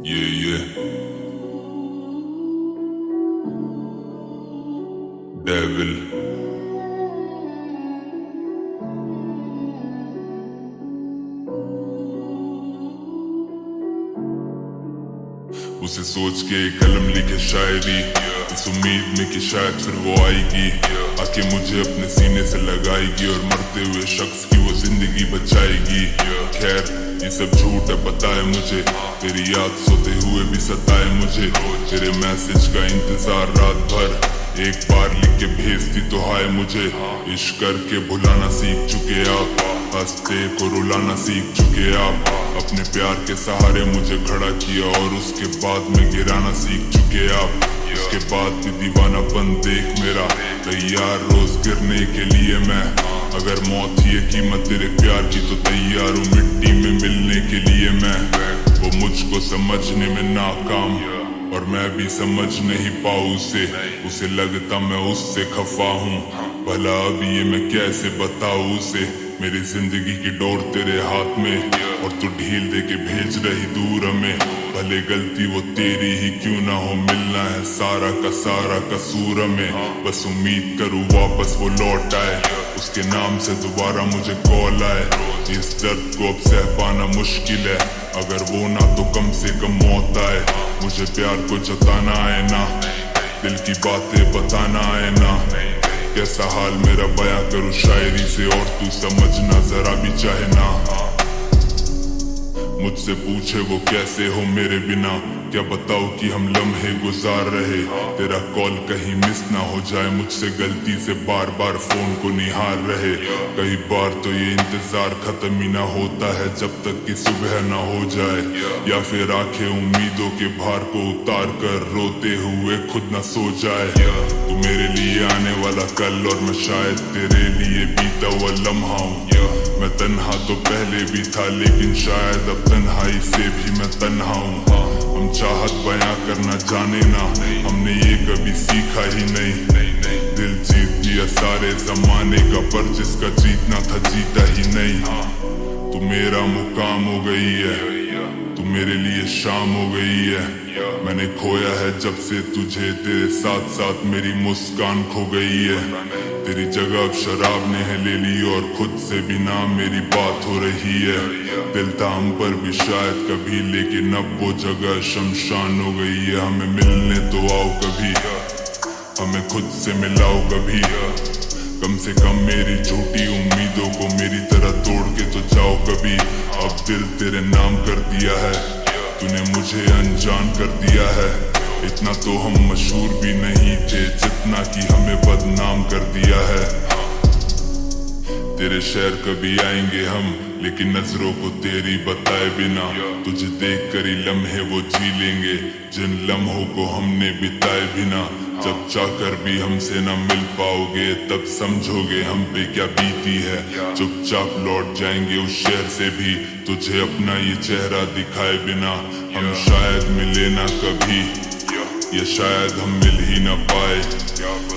Yeah. Devil. उसे सोच के कलम लिखे शायरी, इस उम्मीद में कि शायद फिर वो आएगी, आके मुझे अपने सीने से लगाएगी और मरते हुए शख्स की वो जिंदगी बचाएगी। खैर ये सब झूठ है पता है मुझे, तेरी याद सोते हुए भी सताए मुझे। तेरे मैसेज का इंतजार रात भर, एक बार लिख के भेजती तो हाय मुझे। इश्क करके भुलाना सीख चुके आप, हंसते को रुलाना सीख चुके आप। अपने प्यार के सहारे मुझे खड़ा किया और उसके बाद में गिराना सीख चुके आप। उसके बाद भी दीवानापन देख मेरा, तैयार रोज गिरने के लिए मैं। अगर मौत ही है कीमत तेरे प्यार की तो तैयार हूँ मिट्टी में मिलने के लिए मैं। वो मुझको समझने में नाकाम और मैं भी समझ नहीं पाऊँ उसे लगता मैं उससे खफा हूँ। भला अब ये मैं कैसे बताऊँ उसे, मेरी जिंदगी की डोर तेरे हाथ में और तू ढील दे के भेज रही दूर हमें। भले गलती वो तेरी ही क्यों ना हो, मिलना है सारा का सारा कसूर हमें। बस उम्मीद करूँ वापस वो लौट आए, उसके नाम से दोबारा मुझे कॉल आए। इस दर्द को अब सह पाना मुश्किल है, अगर वो ना तो कम से कम मौत आए। मुझे प्यार को जताना आए ना, दिल की बातें बताना आए ना। कैसा हाल मेरा बयां करूं शायरी से और तू समझना जरा भी चाहे ना। मुझसे पूछे वो कैसे हो मेरे बिना, क्या बताओ कि हम लम्हे गुजार रहे। तेरा कॉल कहीं मिस ना हो जाए, मुझसे गलती से बार बार फोन को निहार रहे। कई बार तो ये इंतजार खत्म ही ना होता है जब तक कि सुबह ना हो जाए, या फिर आंखें उम्मीदों के भार को उतार कर रोते हुए खुद ना सो जाए। तू मेरे लिए आने वाला कल और मैं शायद तेरे लिए बीता हुआ लम्हा हूँ। मैं तन्हा तो पहले भी था लेकिन शायद अब तन्हाई से भी मैं तन्हा हूँ। हम चाहत बयां करना जाने ना, हमने ये कभी सीखा ही नहीं। दिल जीत लिया सारे जमाने का पर जिसका जीतना था जीता ही नहीं। तू मेरा मुकाम हो गई है, तू मेरे लिए शाम हो गई है। मैंने खोया है जब से तुझे, तेरे साथ साथ मेरी मुस्कान खो गई है। तेरी जगह अब शराब ने है ले ली और खुद से भी ना मेरी बात हो रही है। दिल था हम पर भी शायद कभी, लेकिन अब वो जगह शमशान हो गई है। हमें मिलने तो आओ कभी, हमें खुद से मिलाओ कभी। कम से कम मेरी झूठी उम्मीदों को मेरी तरह तोड़ के तो जाओ कभी। अब दिल तेरे नाम कर दिया है, तूने मुझे अनजान कर दिया है। इतना तो हम मशहूर भी नहीं थे जितना कि हमें बदनाम कर दिया है। तेरे शहर कभी आएंगे हम, लेकिन नजरों को तेरी बताए बिना। तुझे देख कर ही लम्हे वो जी लेंगे जिन लम्हों को हमने बिताए बिना। जब चाहकर भी हमसे ना मिल पाओगे तब समझोगे हम पे क्या बीती है। चुपचाप लौट जाएंगे उस शहर से भी तुझे अपना ये चेहरा दिखाए बिना। हम शायद मिले ना कभी, या शायद हम मिल ही ना पाए,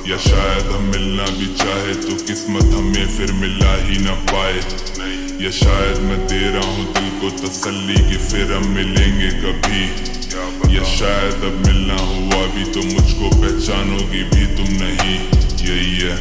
या शायद हम मिलना भी चाहे तो किस्मत हमें फिर मिला ही ना पाए। या शायद मैं दे रहा हूँ दिल को तसल्ली कि फिर हम मिलेंगे कभी। या शायद अब मिलना हुआ भी तो मुझको पहचानोगी भी तुम नहीं। यही है।